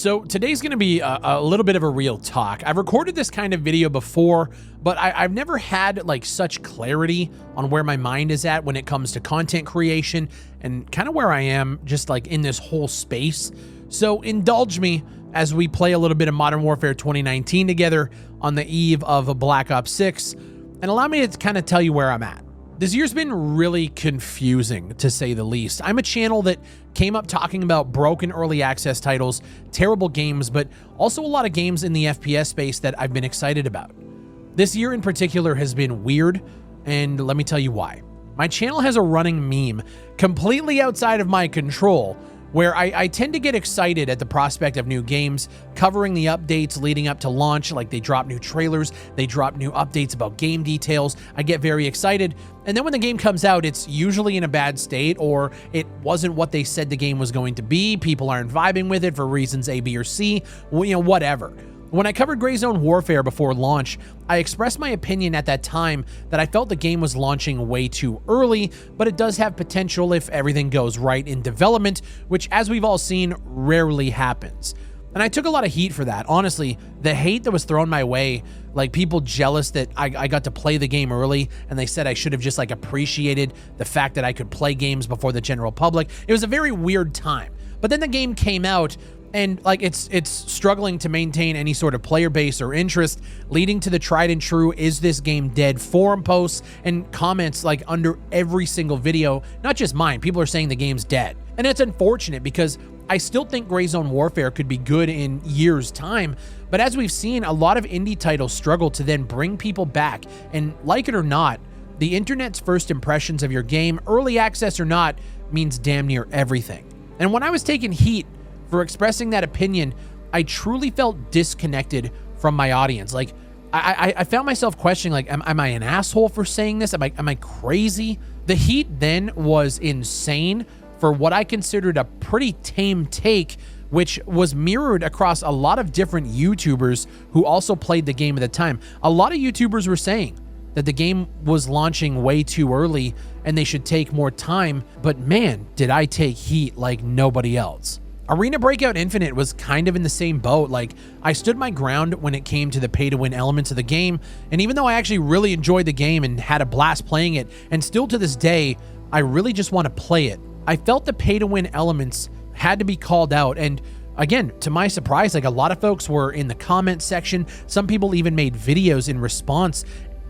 So today's going to be a little bit of a real talk. I've recorded this kind of video before, but I've never had like such clarity on where my mind is at when it comes to content creation and kind of where I am just like in this whole space. So indulge me as we play a little bit of Modern Warfare 2019 together on the eve of a Black Ops 6, and allow me to kind of tell you where I'm at. This year's been really confusing, to say the least. I'm a channel that came up talking about broken early access titles, terrible games, but also a lot of games in the FPS space that I've been excited about. This year in particular has been weird, and let me tell you why. My channel has a running meme completely outside of my control, where I tend to get excited at the prospect of new games, covering the updates leading up to launch, like they drop new trailers, they drop new updates about game details. I get very excited, and then when the game comes out, it's usually in a bad state, or it wasn't what they said the game was going to be, people aren't vibing with it for reasons A, B, or C, whatever. When I covered Gray Zone Warfare before launch, I expressed my opinion at that time that I felt the game was launching way too early, but it does have potential if everything goes right in development, which, as we've all seen, rarely happens. And I took a lot of heat for that. Honestly, the hate that was thrown my way, like people jealous that I got to play the game early, and they said I should have just like appreciated the fact that I could play games before the general public. It was a very weird time. But then the game came out, and like it's struggling to maintain any sort of player base or interest, leading to the tried and true "is this game dead" forum posts and comments like under every single video. Not just mine, people are saying the game's dead. And it's unfortunate because I still think Gray Zone Warfare could be good in years' time, but as we've seen, a lot of indie titles struggle to then bring people back, and like it or not, the internet's first impressions of your game, early access or not, means damn near everything. And when I was taking heat for expressing that opinion, I truly felt disconnected from my audience. Like, I found myself questioning, like, am I an asshole for saying this? Am I crazy? The heat then was insane for what I considered a pretty tame take, which was mirrored across a lot of different YouTubers who also played the game at the time. A lot of YouTubers were saying that the game was launching way too early and they should take more time, but man, did I take heat like nobody else. Arena Breakout Infinite was kind of in the same boat. Like, I stood my ground when it came to the pay-to-win elements of the game, and even though I actually really enjoyed the game and had a blast playing it, and still to this day, I really just want to play it, I felt the pay-to-win elements had to be called out. And again, to my surprise, like a lot of folks were in the comment section. Some people even made videos in response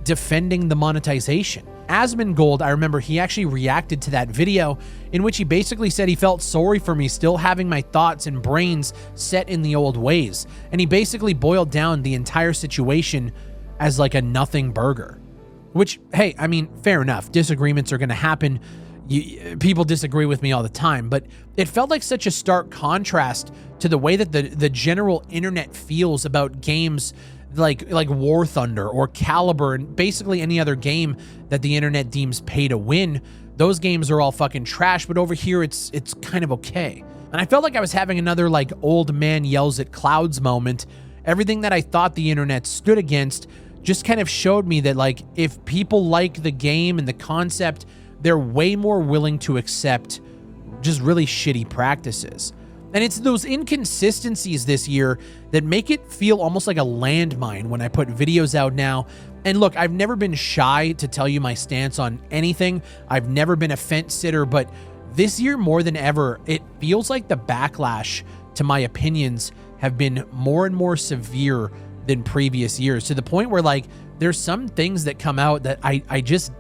defending the monetization. Asmongold, I remember he actually reacted to that video in which he basically said he felt sorry for me still having my thoughts and brains set in the old ways. And he basically boiled down the entire situation as like a nothing burger. Which, hey, I mean, fair enough. Disagreements are going to happen. People disagree with me all the time, but it felt like such a stark contrast to the way that the general internet feels about games like War Thunder or Caliber and basically any other game that the internet deems pay to win. Those games are all fucking trash, but over here it's kind of okay. And I felt like I was having another like old man yells at clouds moment. Everything that I thought the internet stood against just kind of showed me that like if people like the game and the concept, they're way more willing to accept just really shitty practices. And it's those inconsistencies this year that make it feel almost like a landmine when I put videos out now. And look, I've never been shy to tell you my stance on anything. I've never been a fence sitter, but this year more than ever, it feels like the backlash to my opinions have been more and more severe than previous years, to the point where like there's some things that come out that I just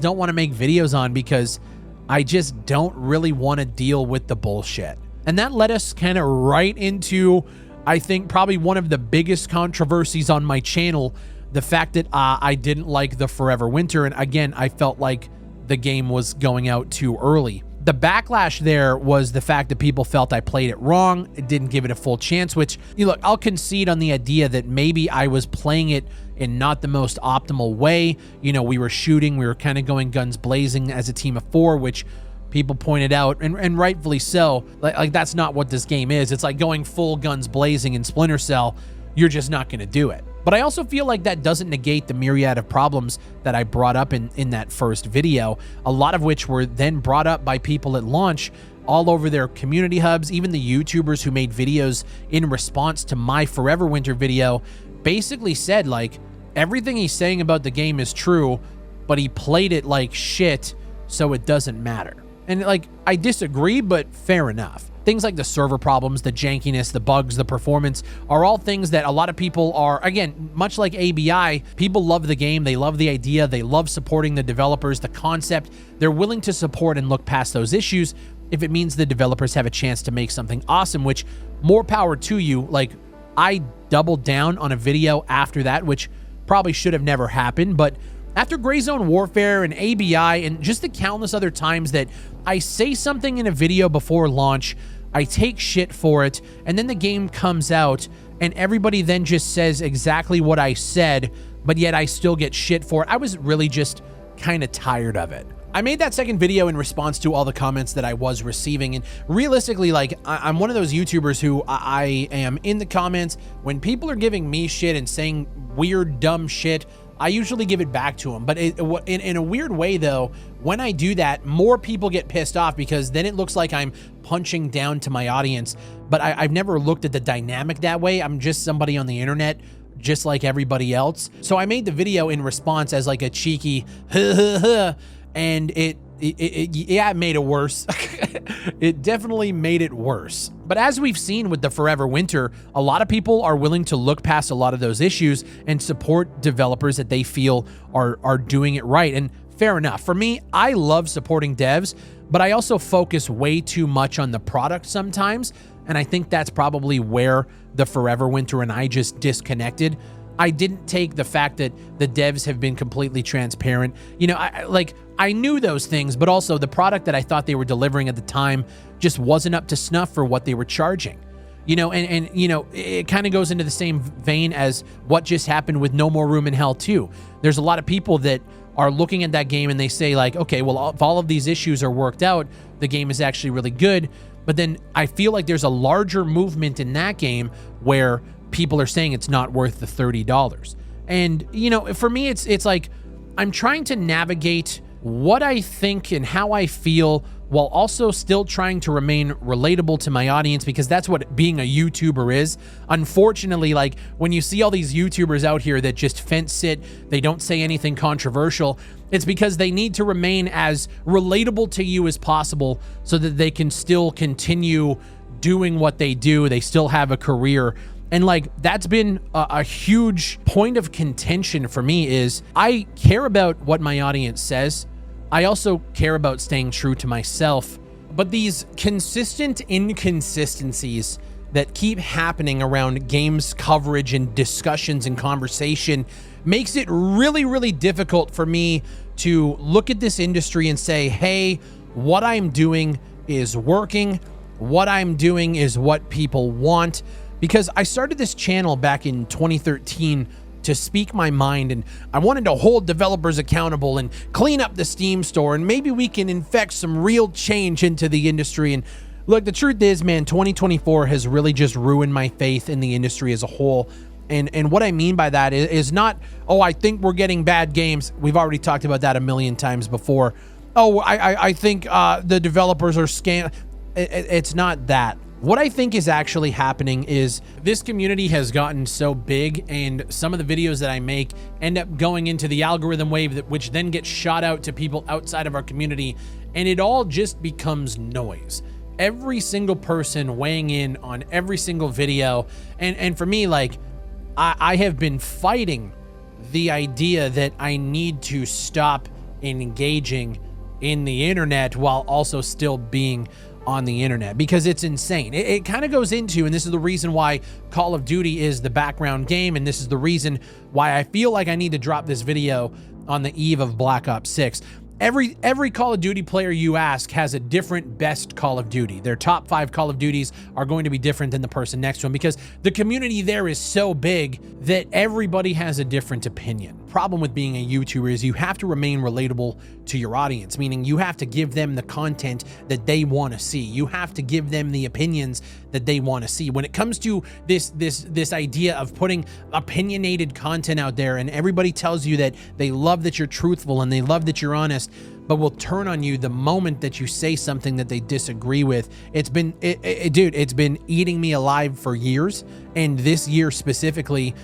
don't want to make videos on because I just don't really want to deal with the bullshit. And that led us kind of right into, I think, probably one of the biggest controversies on my channel, the fact that I didn't like the Forever Winter. And again, I felt like the game was going out too early. The backlash there was the fact that people felt I played it wrong, it didn't give it a full chance, which, look, I'll concede on the idea that maybe I was playing it in not the most optimal way. We were shooting, we were kind of going guns blazing as a team of 4, which people pointed out, and rightfully so. Like that's not what this game is. It's like going full guns blazing in Splinter Cell. You're just not going to do it. But I also feel like that doesn't negate the myriad of problems that I brought up in that first video, a lot of which were then brought up by people at launch, all over their community hubs. Even the YouTubers who made videos in response to my Forever Winter video basically said, like, everything he's saying about the game is true, but he played it like shit, so it doesn't matter. And like, I disagree, but fair enough. Things like the server problems, the jankiness, the bugs, the performance are all things that a lot of people are, again, much like ABI, people love the game, they love the idea, they love supporting the developers, the concept. They're willing to support and look past those issues if it means the developers have a chance to make something awesome, which more power to you. Like, I doubled down on a video after that, which probably should have never happened, but after Gray Zone Warfare and ABI and just the countless other times that I say something in a video before launch, I take shit for it, and then the game comes out and everybody then just says exactly what I said, but yet I still get shit for it. I was really just kind of tired of it. I made that second video in response to all the comments that I was receiving, and realistically, like, I'm one of those YouTubers who I am in the comments. When people are giving me shit and saying weird, dumb shit, I usually give it back to them. But in a weird way, though, when I do that, more people get pissed off because then it looks like I'm punching down to my audience. But I've never looked at the dynamic that way. I'm just somebody on the internet, just like everybody else. So I made the video in response as like a cheeky, and yeah, it made it worse. It definitely made it worse. But as we've seen with the Forever Winter, a lot of people are willing to look past a lot of those issues and support developers that they feel are doing it right. And fair enough. For me, I love supporting devs, but I also focus way too much on the product sometimes. And I think that's probably where the Forever Winter and I just disconnected. I didn't take the fact that the devs have been completely transparent. You know, I knew those things, but also the product that I thought they were delivering at the time just wasn't up to snuff for what they were charging. You know, and you know, it kind of goes into the same vein as what just happened with No More Room in Hell 2. There's a lot of people that are looking at that game and they say like, okay, well, if all of these issues are worked out, the game is actually really good. But then I feel like there's a larger movement in that game where people are saying it's not worth the $30. And, you know, for me, it's like I'm trying to navigate what I think and how I feel while also still trying to remain relatable to my audience, because that's what being a YouTuber is. Unfortunately, like when you see all these YouTubers out here that just fence sit, they don't say anything controversial, it's because they need to remain as relatable to you as possible so that they can still continue doing what they do. They still have a career. And like, that's been a huge point of contention for me is I care about what my audience says. I also care about staying true to myself. But these consistent inconsistencies that keep happening around games coverage and discussions and conversation makes it really, really difficult for me to look at this industry and say, hey, what I'm doing is working. What I'm doing is what people want. Because I started this channel back in 2013 to speak my mind, and I wanted to hold developers accountable and clean up the Steam store, and maybe we can infect some real change into the industry. And look, the truth is, man, 2024 has really just ruined my faith in the industry as a whole. And what I mean by that is not, oh, I think we're getting bad games. We've already talked about that a million times before. Oh, I think the developers are scam. It's not that. What I think is actually happening is this community has gotten so big, and some of the videos that I make end up going into the algorithm wave, which then gets shot out to people outside of our community, and it all just becomes noise. Every single person weighing in on every single video. And for me, like, I have been fighting the idea that I need to stop engaging in the internet while also still being on the internet, because it's insane. It kind of goes into, and this is the reason why Call of Duty is the background game, and this is the reason why I feel like I need to drop this video on the eve of Black Ops 6. Every Call of Duty player you ask has a different best Call of Duty. Their top 5 Call of Duties are going to be different than the person next to them, because the community there is so big that everybody has a different opinion. Problem with being a YouTuber is you have to remain relatable to your audience, meaning you have to give them the content that they want to see. You have to give them the opinions that they want to see. When it comes to this idea of putting opinionated content out there, and everybody tells you that they love that you're truthful and they love that you're honest, but will turn on you the moment that you say something that they disagree with. It's been, dude, it's been eating me alive for years. And this year specifically,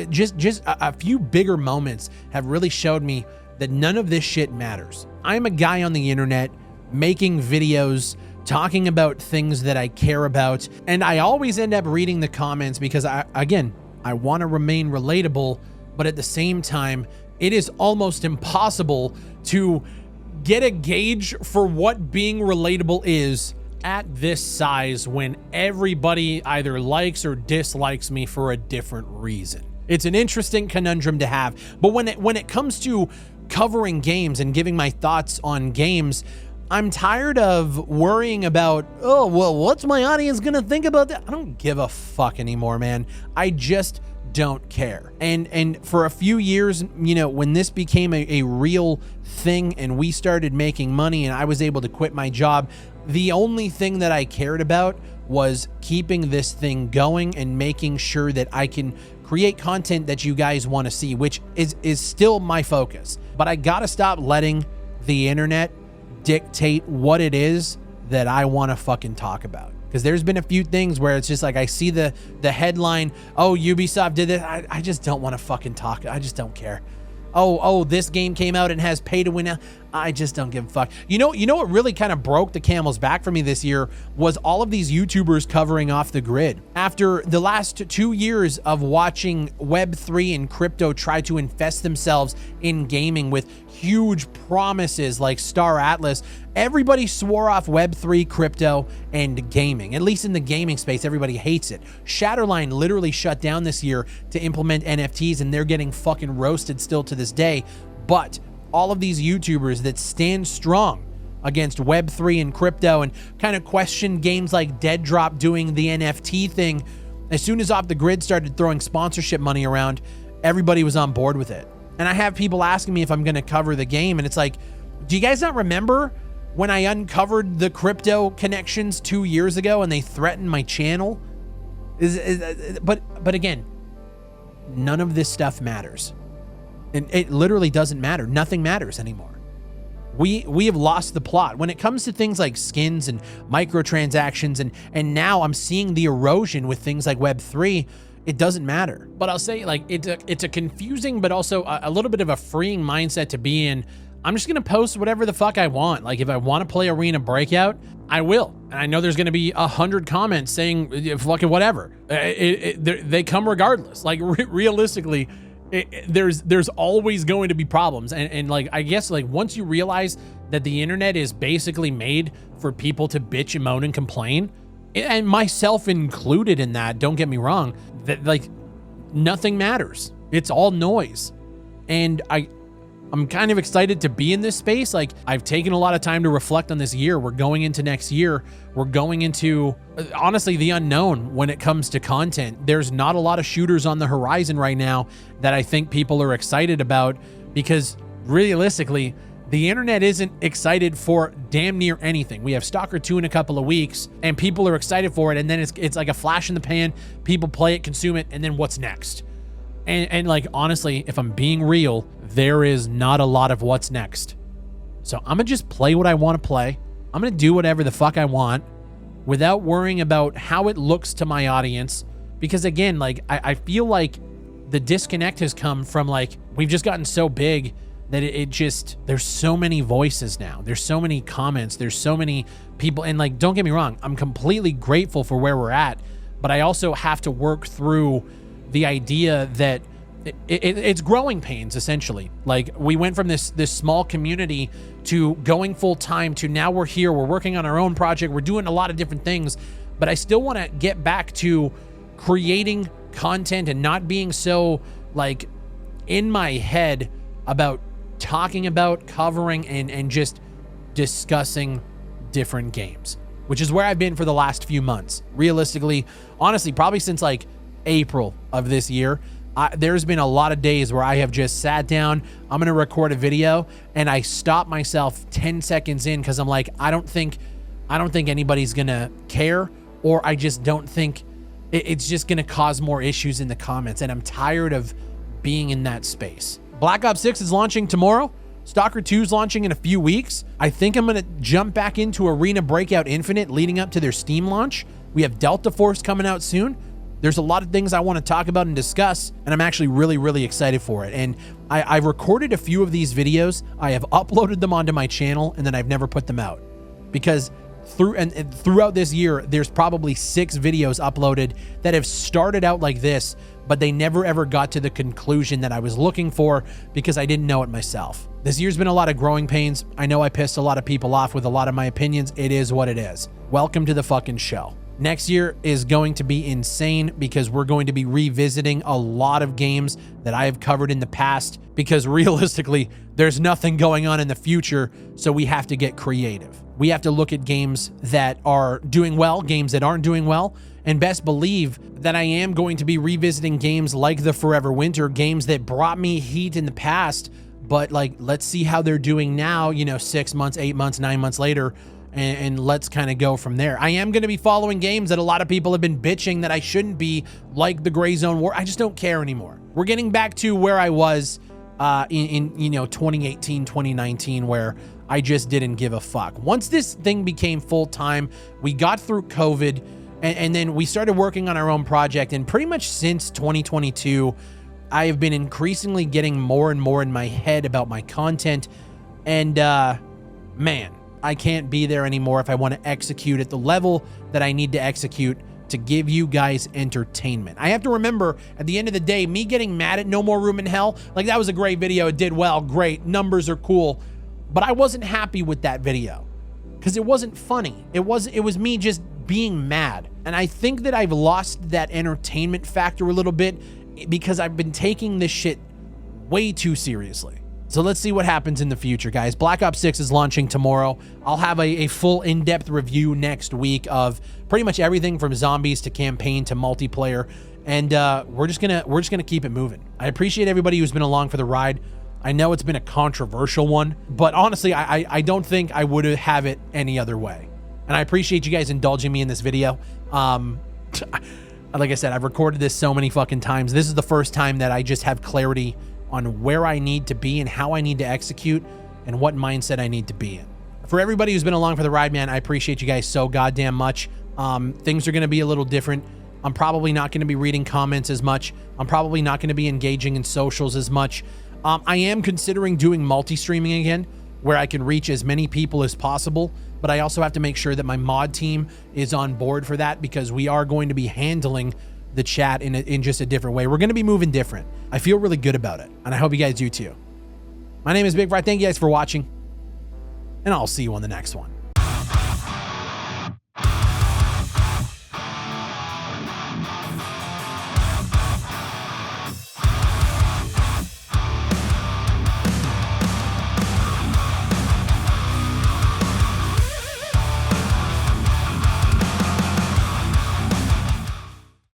just a few bigger moments have really showed me that none of this shit matters. I'm a guy on the internet making videos, talking about things that I care about, and I always end up reading the comments because I want to remain relatable, but at the same time, it is almost impossible to get a gauge for what being relatable is at this size when everybody either likes or dislikes me for a different reason. It's an interesting conundrum to have, but when it comes to covering games and giving my thoughts on games, I'm tired of worrying about, oh, well, what's my audience gonna think about that? I don't give a fuck anymore, man. I just don't care. And for a few years, you know, when this became a real thing and we started making money and I was able to quit my job, the only thing that I cared about was keeping this thing going and making sure that I can create content that you guys want to see, which is still my focus. But I gotta stop letting the internet dictate what it is that I want to fucking talk about. Because there's been a few things where it's just like I see the headline, oh, Ubisoft did this. I just don't want to fucking talk. I just don't care. Oh, this game came out and has pay to win. I just don't give a fuck. You know what really kind of broke the camel's back for me this year was all of these YouTubers covering Off the Grid. After the last 2 years of watching Web3 and crypto try to infest themselves in gaming with huge promises like Star Atlas, everybody swore off Web3, crypto, and gaming. At least in the gaming space, everybody hates it. Shatterline literally shut down this year to implement NFTs, and they're getting fucking roasted still to this day. But all of these YouTubers that stand strong against Web3 and crypto and kind of question games like Dead Drop doing the NFT thing, as soon as Off the Grid started throwing sponsorship money around, everybody was on board with it. And I have people asking me if I'm going to cover the game, and it's like, do you guys not remember when I uncovered the crypto connections 2 years ago and they threatened my channel? But again, none of this stuff matters. And it literally doesn't matter. Nothing matters anymore. We have lost the plot. When it comes to things like skins and microtransactions, and now I'm seeing the erosion with things like Web3, it doesn't matter. But I'll say, like, it's a confusing but also a little bit of a freeing mindset to be in. I'm just gonna post whatever the fuck I want. Like, if I want to play Arena Breakout, I will. And I know there's gonna be 100 comments saying fucking whatever. They come regardless. Like, realistically, there's always going to be problems. And like, I guess, like, once you realize that the internet is basically made for people to bitch and moan and complain, and myself included in that, don't get me wrong, that, like, nothing matters. It's all noise. And I'm kind of excited to be in this space. Like, I've taken a lot of time to reflect on this year. We're going into next year. We're going into, honestly, the unknown when it comes to content. There's not a lot of shooters on the horizon right now that I think people are excited about, because realistically, the internet isn't excited for damn near anything. We have Stalker 2 in a couple of weeks, and people are excited for it, and then it's like a flash in the pan. People play it, consume it, and then what's next? And like, honestly, if I'm being real, there is not a lot of what's next. So I'm gonna just play what I want to play. I'm gonna do whatever the fuck I want without worrying about how it looks to my audience. Because again, like, I feel like the disconnect has come from, like, we've just gotten so big that it just, there's so many voices now. There's so many comments. There's so many people. And like, don't get me wrong, I'm completely grateful for where we're at, but I also have to work through the idea that it's growing pains, essentially. Like, we went from this small community to going full time to now we're here, we're working on our own project, we're doing a lot of different things, but I still want to get back to creating content and not being so, like, in my head about talking about, covering, and just discussing different games, which is where I've been for the last few months. Realistically, honestly, probably since like April of this year, there's been a lot of days where I have just sat down, I'm going to record a video, and I stop myself 10 seconds in because I'm like, I don't think anybody's going to care, or I just don't think it's just going to cause more issues in the comments, and I'm tired of being in that space. Black Ops 6 is launching tomorrow. Stalker 2 is launching in a few weeks. I think I'm going to jump back into Arena Breakout Infinite leading up to their Steam launch. We have Delta Force coming out soon. There's a lot of things I want to talk about and discuss, and I'm actually really, really excited for it. And I've recorded a few of these videos. I have uploaded them onto my channel, and then I've never put them out because throughout this year, there's probably 6 videos uploaded that have started out like this, but they never ever got to the conclusion that I was looking for because I didn't know it myself. This year's been a lot of growing pains. I know I pissed a lot of people off with a lot of my opinions. It is what it is. Welcome to the fucking show. Next year is going to be insane because we're going to be revisiting a lot of games that I have covered in the past because realistically, there's nothing going on in the future, so we have to get creative. We have to look at games that are doing well, games that aren't doing well, and best believe that I am going to be revisiting games like the Forever Winter, games that brought me heat in the past, but like, let's see how they're doing now, 6 months, 8 months, 9 months later, and let's kind of go from there. I am going to be following games that a lot of people have been bitching that I shouldn't be, like the Gray Zone War. I just don't care anymore. We're getting back to where I was in 2018, 2019, where I just didn't give a fuck. Once this thing became full-time, we got through COVID, and then we started working on our own project, and pretty much since 2022, I have been increasingly getting more and more in my head about my content, and man, I can't be there anymore if I want to execute at the level that I need to execute to give you guys entertainment. I have to remember, at the end of the day, me getting mad at No More Room in Hell, like, that was a great video, it did well, great, numbers are cool, but I wasn't happy with that video because it wasn't funny. It was me just being mad. And I think that I've lost that entertainment factor a little bit because I've been taking this shit way too seriously. So let's see what happens in the future, guys. Black Ops 6 is launching tomorrow. I'll have a full in-depth review next week of pretty much everything from zombies to campaign to multiplayer, and we're just gonna keep it moving. I appreciate everybody who's been along for the ride. I know it's been a controversial one, but honestly, I don't think I would have it any other way. And I appreciate you guys indulging me in this video. Like I said, I've recorded this so many fucking times. This is the first time that I just have clarity on where I need to be and how I need to execute and what mindset I need to be in. For everybody who's been along for the ride, man, I appreciate you guys so goddamn much. Things are going to be a little different. I'm probably not going to be reading comments as much. I'm probably not going to be engaging in socials as much. I am considering doing multi-streaming again, where I can reach as many people as possible, but I also have to make sure that my mod team is on board for that because we are going to be handling the chat in just a different way. We're going to be moving different. I feel really good about it, and I hope you guys do too. My name is Big Fry. Thank you guys for watching, and I'll see you on the next one.